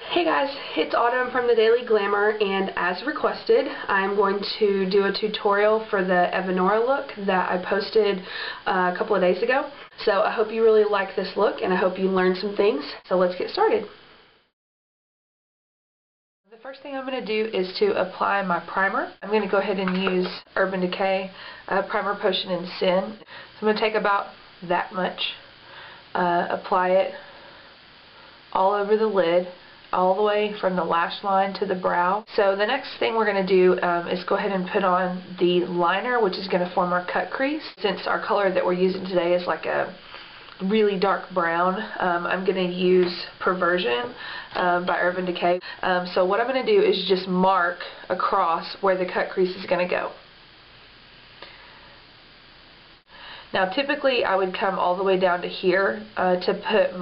Hey guys, it's Autumn from the Daily Glamour, and as requested, I'm going to do a tutorial for the Evanora look that I posted a couple of days ago. So I hope you really like this look, and I hope you learned some things. So let's get started. The first thing I'm going to do is to apply my primer. I'm going to go ahead and use Urban Decay Primer Potion in Sin. So I'm going to take about that much, apply it all over the lid, all the way from the lash line to the brow. So the next thing we're going to do is go ahead and put on the liner, which is going to form our cut crease. Since our color that we're using today is like a really dark brown, I'm going to use Perversion by Urban Decay. So what I'm going to do is just mark across where the cut crease is going to go. Now typically I would come all the way down to here to put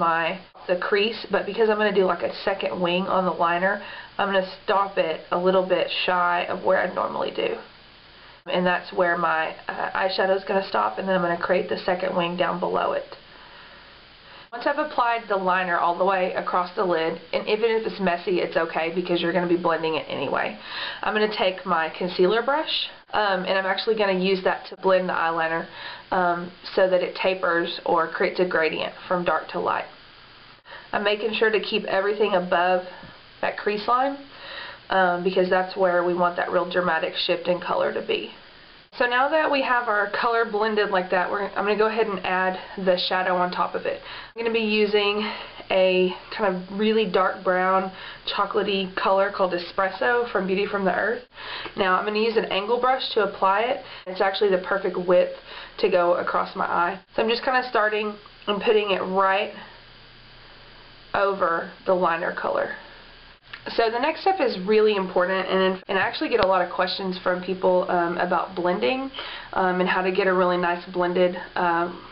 the crease, but because I'm going to do like a second wing on the liner, I'm going to stop it a little bit shy of where I normally do. And that's where my eyeshadow is going to stop, and then I'm going to create the second wing down below it. Once I've applied the liner all the way across the lid, and even if it's messy, it's okay because you're going to be blending it anyway, I'm going to take my concealer brush, and I'm actually going to use that to blend the eyeliner so that it tapers or creates a gradient from dark to light. I'm making sure to keep everything above that crease line because that's where we want that real dramatic shift in color to be. So now that we have our color blended like that, I'm going to go ahead and add the shadow on top of it. I'm going to be using a kind of really dark brown chocolatey color called Espresso from Beauty from the Earth. Now I'm going to use an angle brush to apply it. It's actually the perfect width to go across my eye. So I'm just kind of starting and putting it right over the liner color. So the next step is really important, and I actually get a lot of questions from people about blending and how to get a really nice blended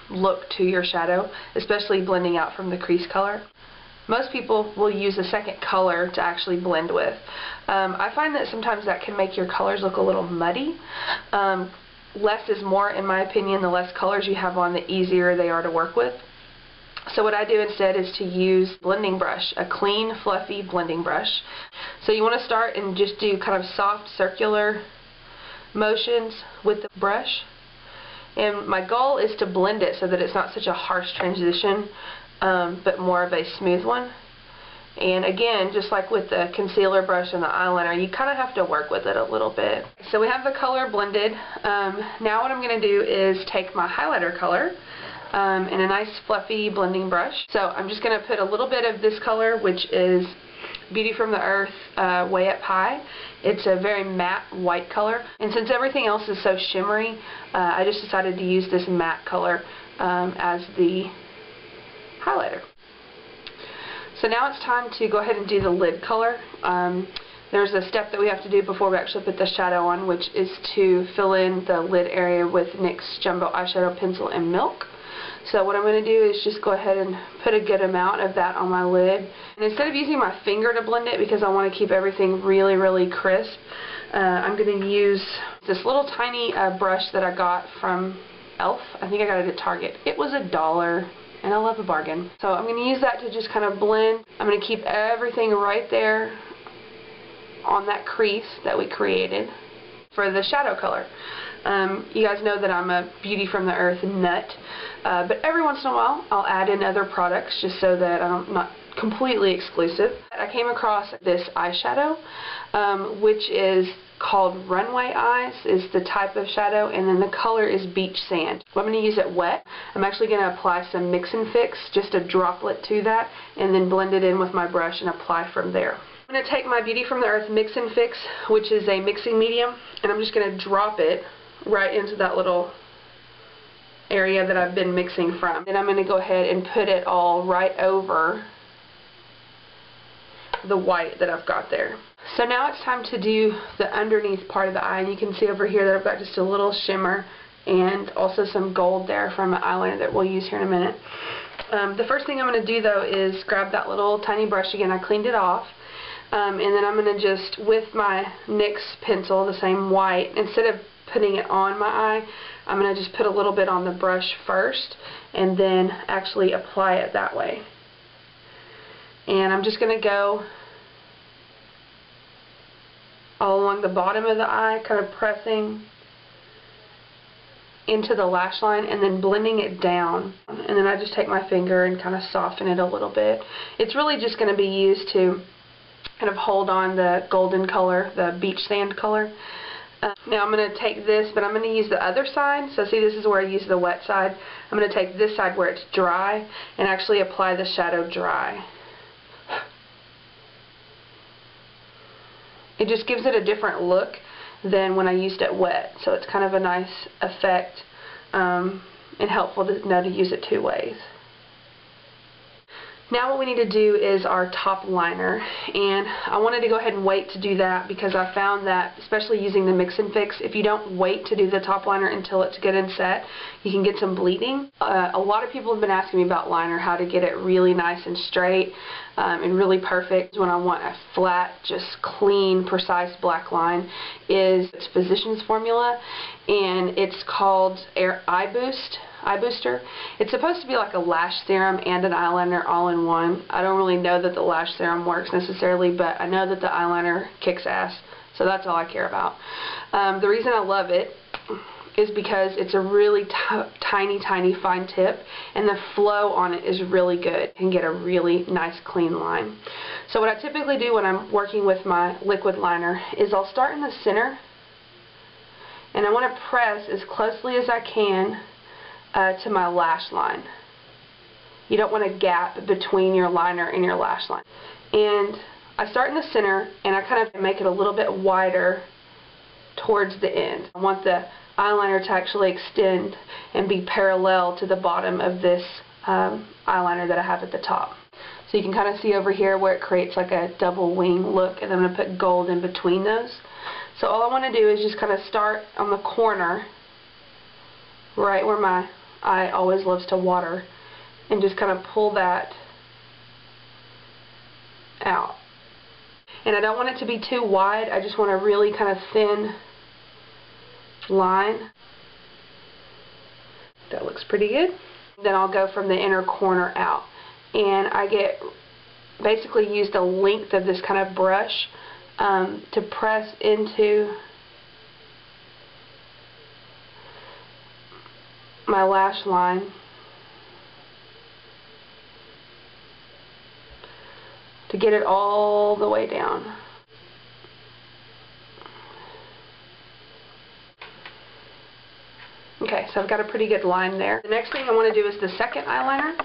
look to your shadow, especially blending out from the crease color. Most people will use a second color to actually blend with. I find that sometimes that can make your colors look a little muddy. Less is more, in my opinion. The less colors you have on, the easier they are to work with. So what I do instead is to use blending brush, a clean, fluffy blending brush. So you want to start and just do kind of soft circular motions with the brush. And my goal is to blend it so that it's not such a harsh transition, but more of a smooth one. And again, just like with the concealer brush and the eyeliner, you kind of have to work with it a little bit. So we have the color blended. Now what I'm going to do is take my highlighter color and a nice fluffy blending brush. So I'm just going to put a little bit of this color, which is Beauty from the Earth Way Up High. It's a very matte white color, and since everything else is so shimmery, I just decided to use this matte color as the highlighter. So now it's time to go ahead and do the lid color. There's a step that we have to do before we actually put the shadow on, which is to fill in the lid area with NYX Jumbo Eyeshadow Pencil in Milk. So what I'm going to do is just go ahead and put a good amount of that on my lid. And instead of using my finger to blend it, because I want to keep everything really, really crisp, I'm going to use this little tiny brush that I got from e.l.f. I think I got it at Target. It was $1, and I love a bargain. So I'm going to use that to just kind of blend. I'm going to keep everything right there on that crease that we created for the shadow color. You guys know that I'm a Beauty from the Earth nut, but every once in a while I'll add in other products just so that I'm not completely exclusive. I came across this eyeshadow, which is called Runway Eyes, is the type of shadow, and then the color is Beach Sand. I'm going to use it wet. I'm actually going to apply some Mix and Fix, just a droplet to that, and then blend it in with my brush and apply from there. I'm going to take my Beauty from the Earth Mix and Fix, which is a mixing medium, and I'm just going to drop it right into that little area that I've been mixing from. And I'm going to go ahead and put it all right over the white that I've got there. So now it's time to do the underneath part of the eye, and you can see over here that I've got just a little shimmer and also some gold there from an eyeliner that we'll use here in a minute. The first thing I'm going to do though is grab that little tiny brush again. I cleaned it off. And then I'm going to just, with my NYX pencil, the same white, instead of putting it on my eye, I'm going to just put a little bit on the brush first and then actually apply it that way. And I'm just going to go along the bottom of the eye, kind of pressing into the lash line and then blending it down. And then I just take my finger and kind of soften it a little bit. It's really just going to be used to kind of hold on the golden color, the beach sand color. Now I'm going to take this, but I'm going to use the other side. So see, this is where I use the wet side. I'm going to take this side where it's dry and actually apply the shadow dry. It just gives it a different look than when I used it wet. So it's kind of a nice effect and helpful to know to use it two ways. Now what we need to do is our top liner, and I wanted to go ahead and wait to do that because I found that, especially using the mix and fix, if you don't wait to do the top liner until it's good and set, you can get some bleeding. A lot of people have been asking me about liner, how to get it really nice and straight and really perfect when I want a flat, just clean, precise black line, is its Physicians formula, and it's called Eye Booster. It's supposed to be like a lash serum and an eyeliner all in one. I don't really know that the lash serum works necessarily, but I know that the eyeliner kicks ass, so that's all I care about. The reason I love it is because it's a really tiny fine tip, and the flow on it is really good and get a really nice clean line. So what I typically do when I'm working with my liquid liner is I'll start in the center, and I want to press as closely as I can to my lash line. You don't want a gap between your liner and your lash line. And I start in the center and I kind of make it a little bit wider towards the end. I want the eyeliner to actually extend and be parallel to the bottom of this eyeliner that I have at the top. So you can kind of see over here where it creates like a double wing look, and I'm going to put gold in between those. So all I want to do is just kind of start on the corner, right where my eye always loves to water, and just kind of pull that out. And I don't want it to be too wide, I just want a really kind of thin line. That looks pretty good. Then I'll go from the inner corner out, and I basically use the length of this kind of brush to press into my lash line to get it all the way down. Okay, so I've got a pretty good line there. The next thing I want to do is the second eyeliner.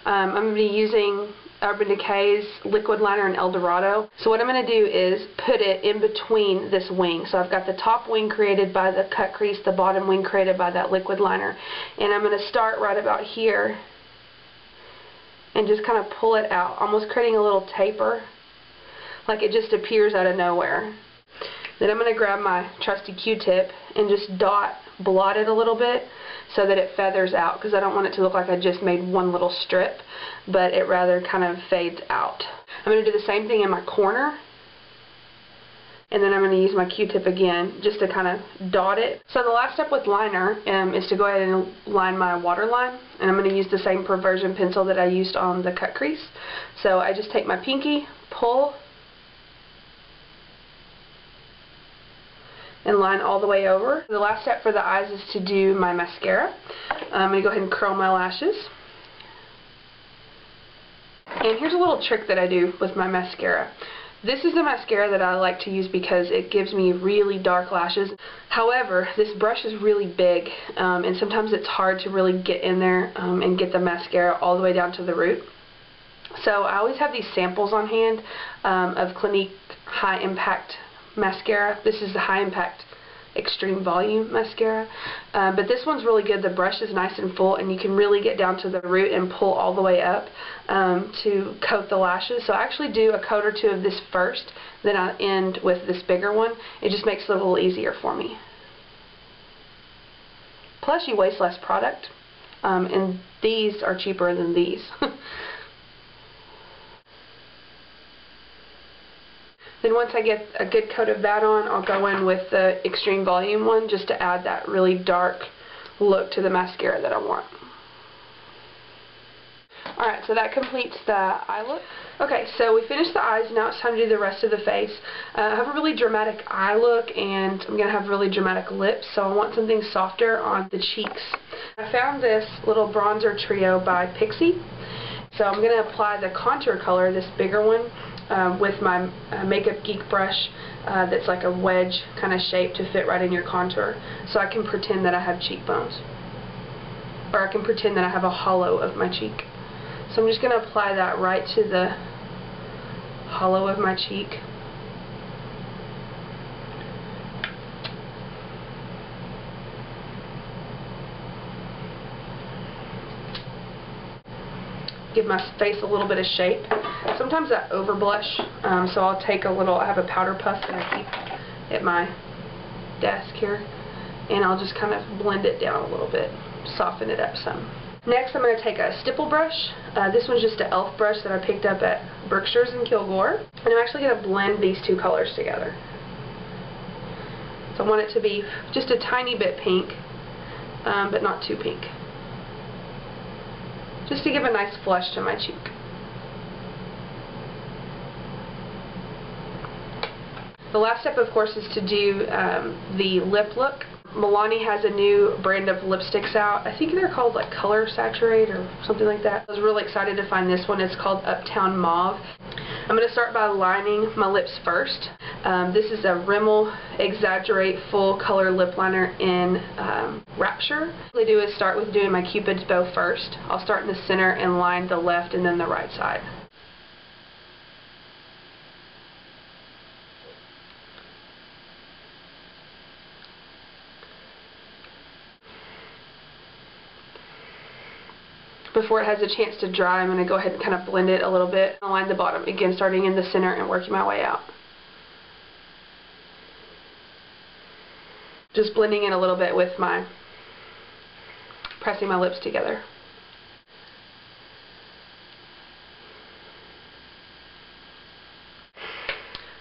I'm going to be using Urban Decay's liquid liner in El Dorado. So what I'm going to do is put it in between this wing. So I've got the top wing created by the cut crease, the bottom wing created by that liquid liner. And I'm going to start right about here and just kind of pull it out, almost creating a little taper, like it just appears out of nowhere. Then I'm going to grab my trusty Q-tip and just blot it a little bit so that it feathers out, because I don't want it to look like I just made one little strip, but it rather kind of fades out. I'm going to do the same thing in my corner, and then I'm going to use my Q-tip again just to kind of dot it. So the last step with liner is to go ahead and line my waterline, and I'm going to use the same Perversion pencil that I used on the cut crease. So I just take my pinky, pull, and line all the way over. The last step for the eyes is to do my mascara. I'm going to go ahead and curl my lashes. And here's a little trick that I do with my mascara. This is the mascara that I like to use because it gives me really dark lashes. However, this brush is really big, and sometimes it's hard to really get in there and get the mascara all the way down to the root. So I always have these samples on hand of Clinique High Impact Mascara. This is the High Impact Extreme Volume Mascara, but this one's really good. The brush is nice and full, and you can really get down to the root and pull all the way up to coat the lashes. So I actually do a coat or two of this first, then I end with this bigger one. It just makes it a little easier for me. Plus you waste less product, and these are cheaper than these. Then once I get a good coat of that on, I'll go in with the Extreme Volume one just to add that really dark look to the mascara that I want. Alright, so that completes the eye look. Okay, so we finished the eyes, now it's time to do the rest of the face. I have a really dramatic eye look, and I'm going to have really dramatic lips, so I want something softer on the cheeks. I found this little bronzer trio by Pixie, so I'm going to apply the contour color, this bigger one, with my Makeup Geek brush that's like a wedge kind of shape to fit right in your contour, so I can pretend that I have cheekbones. Or I can pretend that I have a hollow of my cheek. So I'm just going to apply that right to the hollow of my cheek. Give my face a little bit of shape. Sometimes I over blush, so I'll take a little, I have a powder puff that I keep at my desk here, and I'll just kind of blend it down a little bit, soften it up some. Next, I'm going to take a stipple brush. This one's just an e.l.f. brush that I picked up at Berkshire's in Kilgore. And I'm actually going to blend these two colors together. So I want it to be just a tiny bit pink, but not too pink. Just to give a nice flush to my cheek. The last step, of course, is to do the lip look. Milani has a new brand of lipsticks out. I think they're called like Color Saturate or something like that. I was really excited to find this one. It's called Uptown Mauve. I'm going to start by lining my lips first. This is a Rimmel Exaggerate Full Color Lip Liner in Rapture. What I do is start with doing my Cupid's bow first. I'll start in the center and line the left and then the right side. Before it has a chance to dry, I'm going to go ahead and kind of blend it a little bit. I'll line the bottom, again starting in the center and working my way out. Just blending in a little bit with my, pressing my lips together.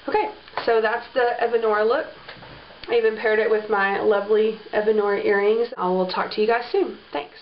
Okay, so that's the Evanora look. I even paired it with my lovely Evanora earrings. I will talk to you guys soon. Thanks.